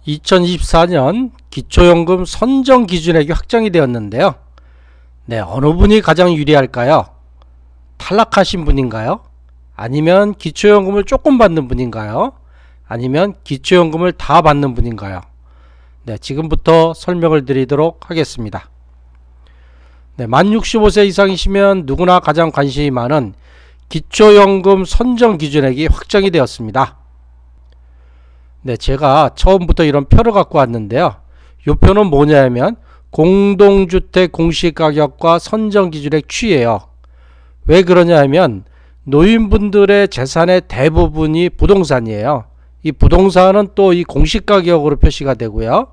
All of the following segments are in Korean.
2024년 기초연금 선정 기준액이 확정이 되었는데요. 어느 분이 가장 유리할까요? 탈락하신 분인가요? 아니면 기초연금을 조금 받는 분인가요? 아니면 기초연금을 다 받는 분인가요? 지금부터 설명을 드리도록 하겠습니다. 만 65세 이상이시면 누구나 가장 관심이 많은 기초연금 선정 기준액이 확정이 되었습니다. 제가 처음부터 이런 표를 갖고 왔는데요. 이 표는 뭐냐면 공동주택 공시가격과 선정기준액 추이예요. 왜 그러냐 하면 노인분들의 재산의 대부분이 부동산이에요. 이 부동산은 또 이 공시가격으로 표시가 되고요.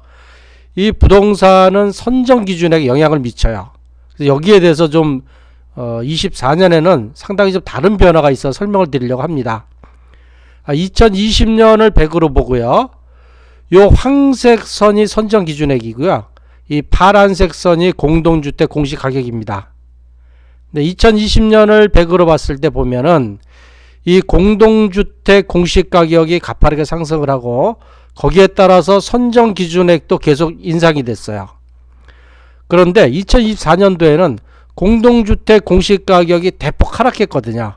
이 부동산은 선정기준액에 영향을 미쳐요. 그래서 여기에 대해서 좀 24년에는 상당히 좀 다른 변화가 있어 설명을 드리려고 합니다. 2020년을 100으로 보고요. 요 황색 선이 선정 기준액이고요. 이 파란색 선이 공동주택 공시가격입니다. 2020년을 100으로 봤을 때 보면은 이 공동주택 공시가격이 가파르게 상승을 하고 거기에 따라서 선정 기준액도 계속 인상이 됐어요. 그런데 2024년도에는 공동주택 공시가격이 대폭 하락했거든요.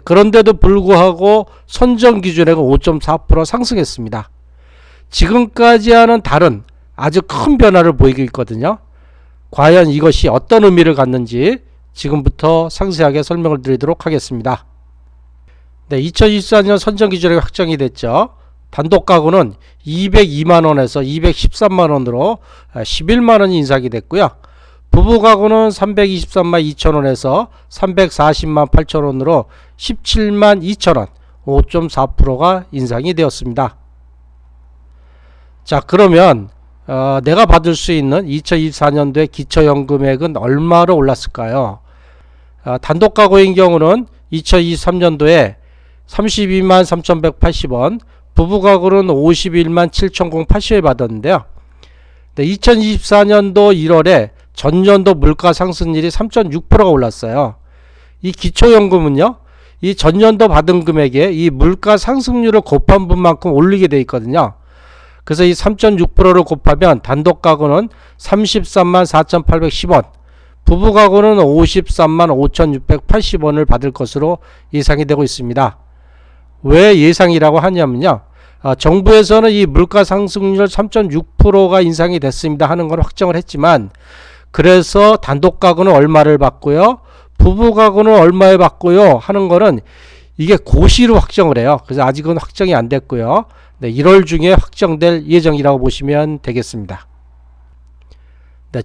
그런데도 불구하고 선정 기준액은 5.4% 상승했습니다. 지금까지와는 다른 아주 큰 변화를 보이고 있거든요. 과연 이것이 어떤 의미를 갖는지 지금부터 상세하게 설명을 드리도록 하겠습니다. 2024년 선정 기준액이 확정이 됐죠. 단독 가구는 202만원에서 213만원으로 11만원이 인상이 됐고요. 부부 가구는 323만 2천원에서 340만 8천원으로 17만 2천원 5.4%가 인상이 되었습니다. 자, 그러면 내가 받을 수 있는 2024년도의 기초연금액은 얼마로 올랐을까요? 단독 가구인 경우는 2023년도에 32만 3,180원, 부부 가구는 51만 7,080원 받았는데요. 2024년도 1월에 전년도 물가 상승률이 3.6%가 올랐어요. 이 기초연금은요, 이 전년도 받은 금액에 이 물가 상승률을 곱한 분만큼 올리게 되어 있거든요. 그래서 이 3.6%를 곱하면 단독 가구는 33만 4,810원, 부부 가구는 53만 5,680원을 받을 것으로 예상이 되고 있습니다. 왜 예상이라고 하냐면요, 정부에서는 이 물가 상승률 3.6%가 인상이 됐습니다 하는 걸 확정을 했지만, 그래서 단독 가구는 얼마를 받고요, 부부 가구는 얼마에 받고요 하는 거는 이게 고시로 확정을 해요. 그래서 아직은 확정이 안 됐고요. 1월 중에 확정될 예정이라고 보시면 되겠습니다.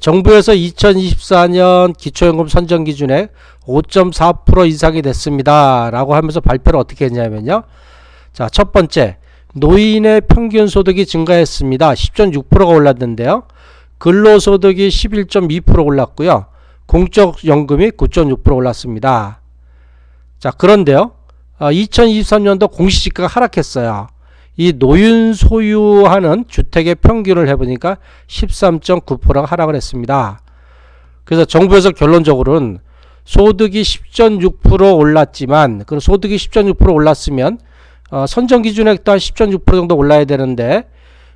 정부에서 2024년 기초연금 선정 기준액 5.4% 인상이 됐습니다 라고 하면서 발표를 어떻게 했냐면요. 자, 첫 번째, 노인의 평균 소득이 증가했습니다. 10.6%가 올랐는데요. 근로소득이 11.2% 올랐고요. 공적연금이 9.6% 올랐습니다. 자, 그런데요, 2023년도 공시지가가 하락했어요. 이 노인 소유하는 주택의 평균을 해보니까 13.9%가 하락을 했습니다. 그래서 정부에서 결론적으로는 소득이 10.6% 올랐지만, 그 소득이 10.6% 올랐으면 선정 기준액 또한 10.6% 정도 올라야 되는데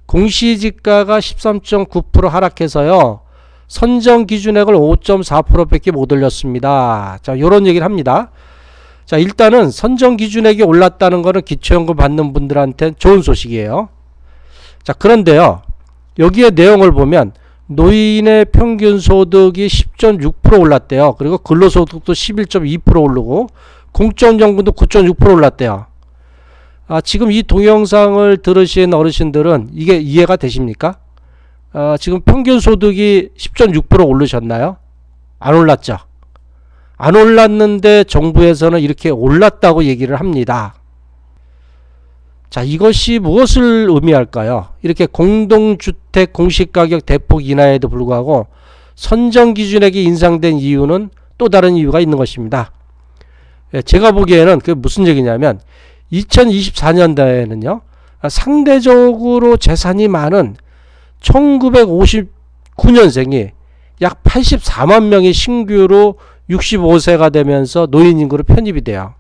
공시지가가 13.9% 하락해서요, 선정 기준액을 5.4%밖에 못 올렸습니다. 자, 요런 얘기를 합니다. 자, 일단은 선정 기준액이 올랐다는 것은 기초연금 받는 분들한테 좋은 소식이에요. 자, 그런데요, 여기에 내용을 보면 노인의 평균 소득이 10.6% 올랐대요. 그리고 근로소득도 11.2% 오르고 공적연금도 9.6% 올랐대요. 지금 이 동영상을 들으신 어르신들은 이게 이해가 되십니까? 지금 평균 소득이 10.6% 오르셨나요? 안 올랐죠? 안 올랐는데 정부에서는 이렇게 올랐다고 얘기를 합니다. 자, 이것이 무엇을 의미할까요? 이렇게 공동주택 공시가격 대폭 인하에도 불구하고 선정기준액이 인상된 이유는 또 다른 이유가 있는 것입니다. 제가 보기에는 그게 무슨 얘기냐면 2024년도에는요, 상대적으로 재산이 많은 1959년생이 약 84만 명이 신규로 65세가 되면서 노인 인구로 편입이 돼요.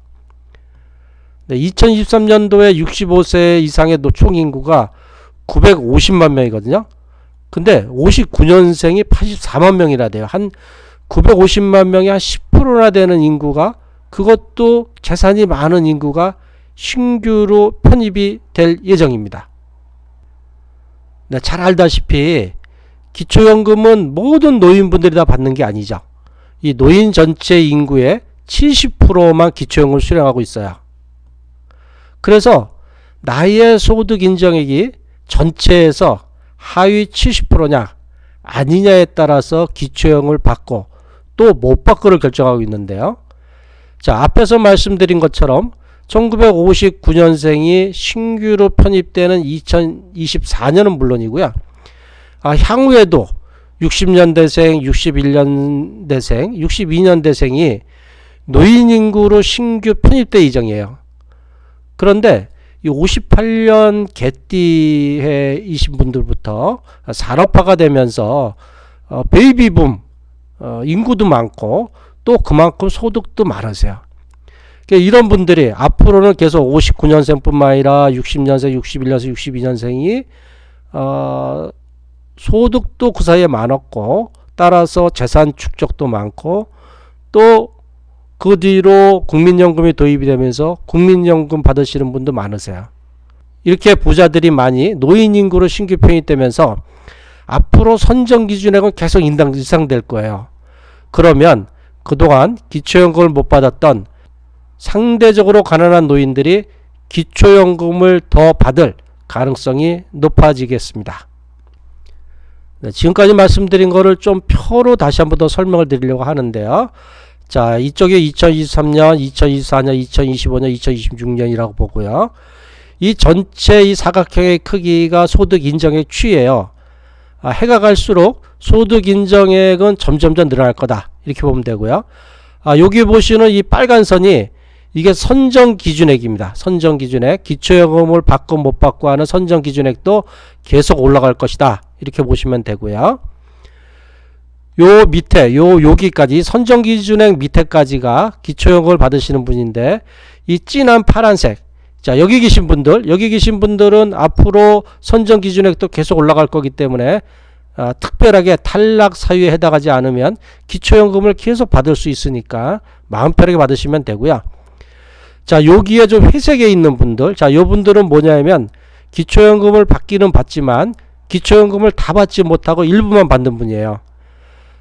2023년도에 65세 이상의 총 인구가 950만 명이거든요. 근데 59년생이 84만 명이라 돼요. 한 950만 명이 한 10%나 되는 인구가, 그것도 재산이 많은 인구가 신규로 편입이 될 예정입니다. 네, 잘 알다시피 기초연금은 모든 노인분들이 다 받는 게 아니죠. 이 노인 전체 인구의 70%만 기초연금을 수령하고 있어요. 그래서 나의 소득 인정액이 전체에서 하위 70%냐 아니냐에 따라서 기초연금을 받고 또 못 받고를 결정하고 있는데요. 자, 앞에서 말씀드린 것처럼 1959년생이 신규로 편입되는 2024년은 물론이고요. 향후에도 60년대생, 61년대생, 62년대생이 노인인구로 신규 편입될 예정이에요. 그런데 이 58년 개띠해이신 분들부터 산업화가 되면서 베이비붐 인구도 많고 또 그만큼 소득도 많으세요. 이런 분들이 앞으로는 계속 59년생뿐만 아니라 60년생, 61년생, 62년생이 소득도 그 사이에 많았고 따라서 재산 축적도 많고 또 그 뒤로 국민연금이 도입이 되면서 국민연금 받으시는 분도 많으세요. 이렇게 부자들이 많이 노인 인구로 신규 편입되면서 앞으로 선정 기준액은 계속 인상될 거예요. 그러면 그동안 기초연금을 못 받았던 상대적으로 가난한 노인들이 기초연금을 더 받을 가능성이 높아지겠습니다. 네, 지금까지 말씀드린 거를 좀 표로 다시 한번 더 설명을 드리려고 하는데요. 자, 이쪽에 2023년, 2024년, 2025년, 2026년이라고 보고요. 이 전체 이 사각형의 크기가 소득 인정액 추이예요. 해가 갈수록 소득 인정액은 점점점 늘어날 거다. 이렇게 보면 되고요. 여기 보시는 이 빨간 선이 이게 선정 기준액입니다. 선정 기준액. 기초연금을 받고 못 받고 하는 선정 기준액도 계속 올라갈 것이다. 이렇게 보시면 되고요. 요 밑에 여기까지 선정 기준액 밑에까지가 기초연금을 받으시는 분인데 이 진한 파란색, 자 여기 계신 분들은 앞으로 선정 기준액도 계속 올라갈 거기 때문에 특별하게 탈락 사유에 해당하지 않으면 기초연금을 계속 받을 수 있으니까 마음 편하게 받으시면 되고요. 자 여기에 좀 회색에 있는 분들, 자 요 분들은 뭐냐면 기초연금을 받기는 받지만 기초연금을 다 받지 못하고 일부만 받는 분이에요.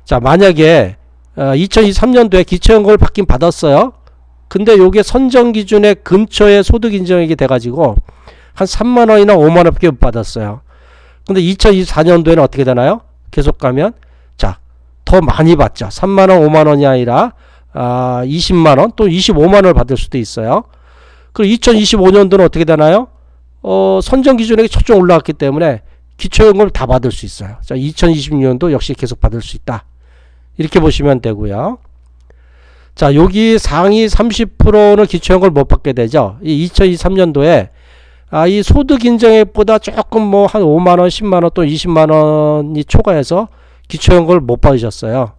자 만약에 2023년도에 기초연금을 받긴 받았어요. 근데 요게 선정기준의 근처에 소득인정액이 돼가지고 한 3만원이나 5만원밖에 못 받았어요. 근데 2024년도에는 어떻게 되나요? 계속 가면 자 더 많이 받죠. 3만원 5만원이 아니라 20만원 또 25만원을 받을 수도 있어요. 그리고 2025년도는 어떻게 되나요? 선정기준액이 초점 올라갔기 때문에 기초연금을 다 받을 수 있어요. 자 2026년도 역시 계속 받을 수 있다. 이렇게 보시면 되고요. 자 여기 상위 30%는 기초연금을 못 받게 되죠. 이 2023년도에 이 소득인정액보다 조금 뭐 한 5만원 10만원 또 20만원이 초과해서 기초연금을 못 받으셨어요.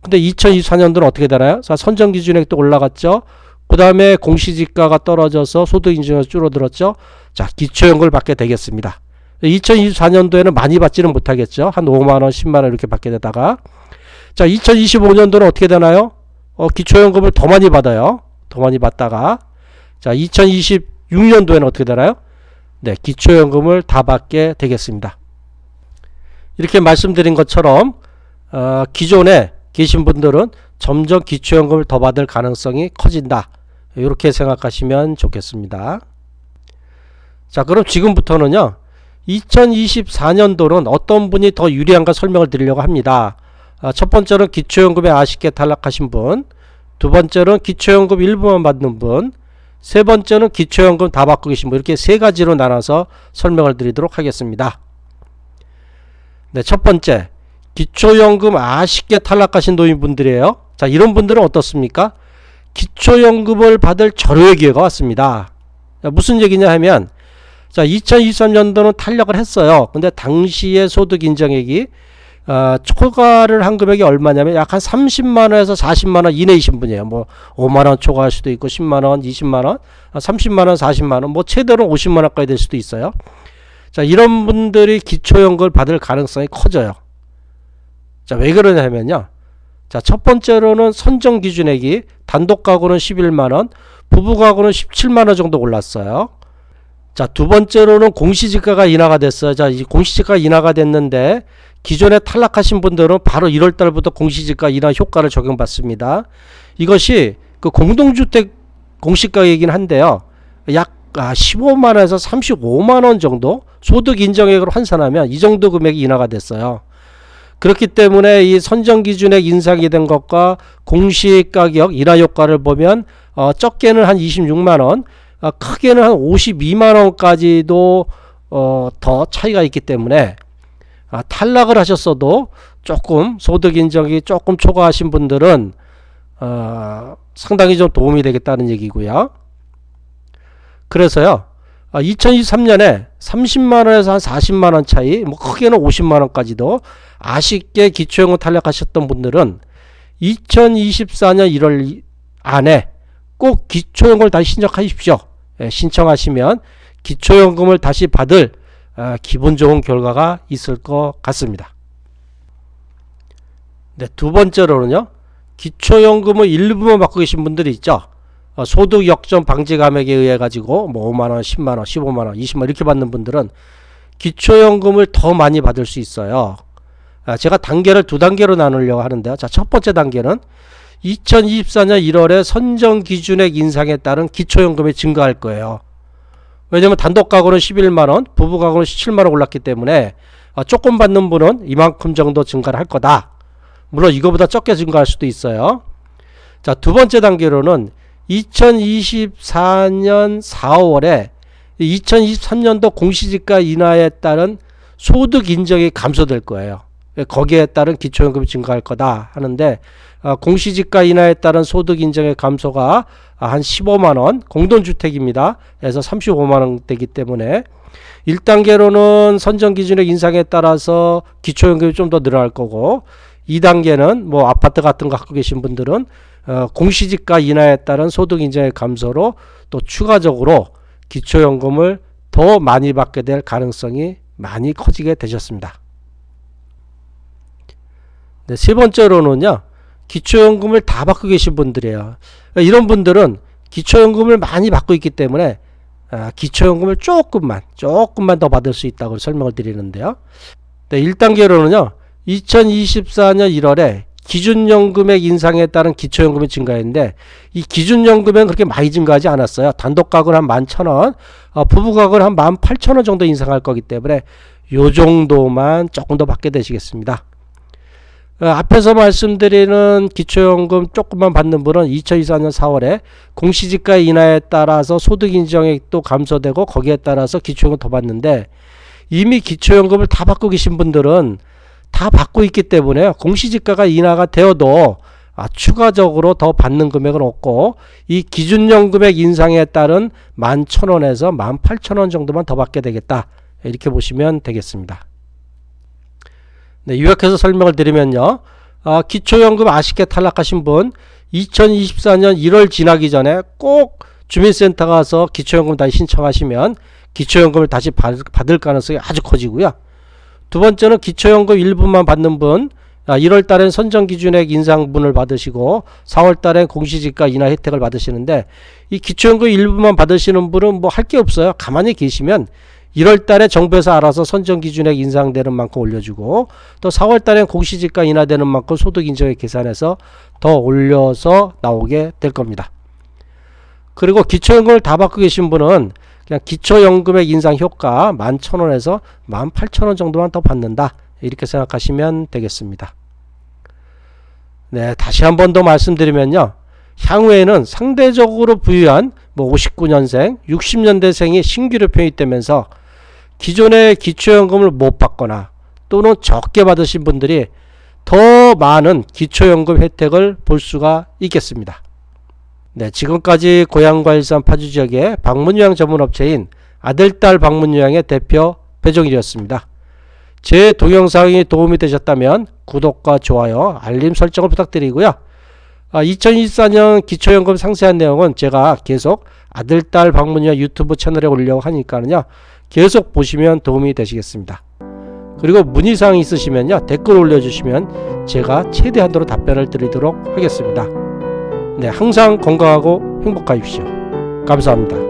근데 2024년도는 어떻게 되나요? 자 선정기준액도 올라갔죠. 그 다음에 공시지가가 떨어져서 소득인정액이 줄어들었죠. 자 기초연금을 받게 되겠습니다. 2024년도에는 많이 받지는 못하겠죠. 한 5만원 10만원 이렇게 받게 되다가 자 2025년도는 어떻게 되나요? 기초연금을 더 많이 받아요. 더 많이 받다가 자 2026년도에는 어떻게 되나요? 네, 기초연금을 다 받게 되겠습니다. 이렇게 말씀드린 것처럼 기존에 계신 분들은 점점 기초연금을 더 받을 가능성이 커진다. 이렇게 생각하시면 좋겠습니다. 자 그럼 지금부터는요 2024년도는 어떤 분이 더 유리한가 설명을 드리려고 합니다. 첫 번째는 기초연금에 아쉽게 탈락하신 분, 두 번째는 기초연금 일부만 받는 분, 세 번째는 기초연금 다 받고 계신 분, 이렇게 세 가지로 나눠서 설명을 드리도록 하겠습니다. 네, 첫 번째 기초연금 아쉽게 탈락하신 노인분들이에요. 자 이런 분들은 어떻습니까? 기초연금을 받을 절호의 기회가 왔습니다. 자, 무슨 얘기냐 하면 자 2023년도는 탈락을 했어요. 근데 당시의 소득인정액이 초과를 한 금액이 얼마냐면 약 한 30만원에서 40만원 이내이신 분이에요. 뭐 5만원 초과할 수도 있고 10만원 20만원 30만원 40만원 뭐 최대로 50만원까지 될 수도 있어요. 자, 이런 분들이 기초연금을 받을 가능성이 커져요. 자, 왜 그러냐면요. 자, 첫 번째로는 선정 기준액이 단독 가구는 11만원, 부부 가구는 17만원 정도 올랐어요. 자, 두 번째로는 공시지가가 인하가 됐어요. 자, 이 공시지가가 인하가 됐는데 기존에 탈락하신 분들은 바로 1월달부터 공시지가 인하 효과를 적용받습니다. 이것이 그 공동주택 공시가액이긴 한데요. 약 15만원에서 35만원 정도 소득 인정액으로 환산하면 이 정도 금액이 인하가 됐어요. 그렇기 때문에 이 선정기준액 인상이 된 것과 공시가격 인하 효과를 보면 적게는 한 26만원, 크게는 한 52만원까지도 더 차이가 있기 때문에 탈락을 하셨어도 조금 소득 인정이 조금 초과하신 분들은 상당히 좀 도움이 되겠다는 얘기고요. 그래서요, 2023년에 30만원에서 한 40만원 차이, 뭐 크게는 50만원까지도 아쉽게 기초연금 탈락하셨던 분들은 2024년 1월 안에 꼭 기초연금을 다시 신청하십시오. 신청하시면 기초연금을 다시 받을 기분 좋은 결과가 있을 것 같습니다. 네, 두 번째로는요, 기초연금을 일부만 받고 계신 분들이 있죠. 소득 역전 방지 감액에 의해 가지고 뭐 5만원, 10만원, 15만원, 20만원 이렇게 받는 분들은 기초연금을 더 많이 받을 수 있어요. 제가 단계를 두 단계로 나누려고 하는데요. 자, 첫 번째 단계는 2024년 1월에 선정 기준액 인상에 따른 기초연금이 증가할 거예요. 왜냐면 단독 가구는 11만원, 부부 가구는 17만원 올랐기 때문에 조금 받는 분은 이만큼 정도 증가를 할 거다. 물론 이거보다 적게 증가할 수도 있어요. 자, 두 번째 단계로는 2024년 4월에 2023년도 공시지가 인하에 따른 소득 인정이 감소될 거예요. 거기에 따른 기초연금이 증가할 거다 하는데 공시지가 인하에 따른 소득 인정의 감소가 한 15만원, 공동주택입니다. 해서 35만원 되기 때문에 1단계로는 선정기준의 인상에 따라서 기초연금이 좀 더 늘어날 거고 2단계는 뭐 아파트 같은 거 갖고 계신 분들은 공시지가 인하에 따른 소득 인정의 감소로 또 추가적으로 기초연금을 더 많이 받게 될 가능성이 많이 커지게 되셨습니다. 네, 세 번째로는요, 기초연금을 다 받고 계신 분들이에요. 이런 분들은 기초연금을 많이 받고 있기 때문에 기초연금을 조금만 더 받을 수 있다고 설명을 드리는데요. 네, 1단계로는요, 2024년 1월에 기준연금액 인상에 따른 기초연금이 증가했는데 이 기준연금액은 그렇게 많이 증가하지 않았어요. 단독 가구는 한 11,000원, 부부 가구는 한 18,000원 정도 인상할 거기 때문에 요 정도만 조금 더 받게 되시겠습니다. 앞에서 말씀드리는 기초연금 조금만 받는 분은 2024년 4월에 공시지가 인하에 따라서 소득 인정액도 감소되고 거기에 따라서 기초연금 더 받는데 이미 기초연금을 다 받고 계신 분들은 다 받고 있기 때문에 공시지가가 인하가 되어도 추가적으로 더 받는 금액은 없고 이 기준연금액 인상에 따른 11,000원에서 18,000원 정도만 더 받게 되겠다. 이렇게 보시면 되겠습니다. 네, 요약해서 설명을 드리면요. 기초연금 아쉽게 탈락하신 분 2024년 1월 지나기 전에 꼭 주민센터 가서 기초연금 다시 신청하시면 기초연금을 다시 받을 가능성이 아주 커지고요. 두 번째는 기초연금 일부만 받는 분 1월 달엔 선정기준액 인상분을 받으시고 4월 달엔 공시지가 인하 혜택을 받으시는데 이 기초연금 일부만 받으시는 분은 뭐 할 게 없어요. 가만히 계시면 1월 달에 정부에서 알아서 선정기준액 인상되는 만큼 올려주고 또 4월 달엔 공시지가 인하되는 만큼 소득 인정액 계산해서 더 올려서 나오게 될 겁니다. 그리고 기초연금을 다 받고 계신 분은 그냥 기초연금액 인상 효과 11,000원에서 18,000원 정도만 더 받는다. 이렇게 생각하시면 되겠습니다. 네, 다시 한 번 더 말씀드리면요. 향후에는 상대적으로 부유한 59년생, 60년대생이 신규로 편입되면서 기존의 기초연금을 못 받거나 또는 적게 받으신 분들이 더 많은 기초연금 혜택을 볼 수가 있겠습니다. 네, 지금까지 고양과일산 파주지역의 방문요양 전문업체인 아들딸 방문요양의 대표 배종일이었습니다. 제 동영상이 도움이 되셨다면 구독과 좋아요, 알림 설정을 부탁드리고요. 2024년 기초연금 상세한 내용은 제가 계속 아들딸 방문요양 유튜브 채널에 올려고 하니까는요. 계속 보시면 도움이 되시겠습니다. 그리고 문의사항 있으시면요, 댓글 올려주시면 제가 최대한으로 답변을 드리도록 하겠습니다. 네, 항상 건강하고 행복하십시오. 감사합니다.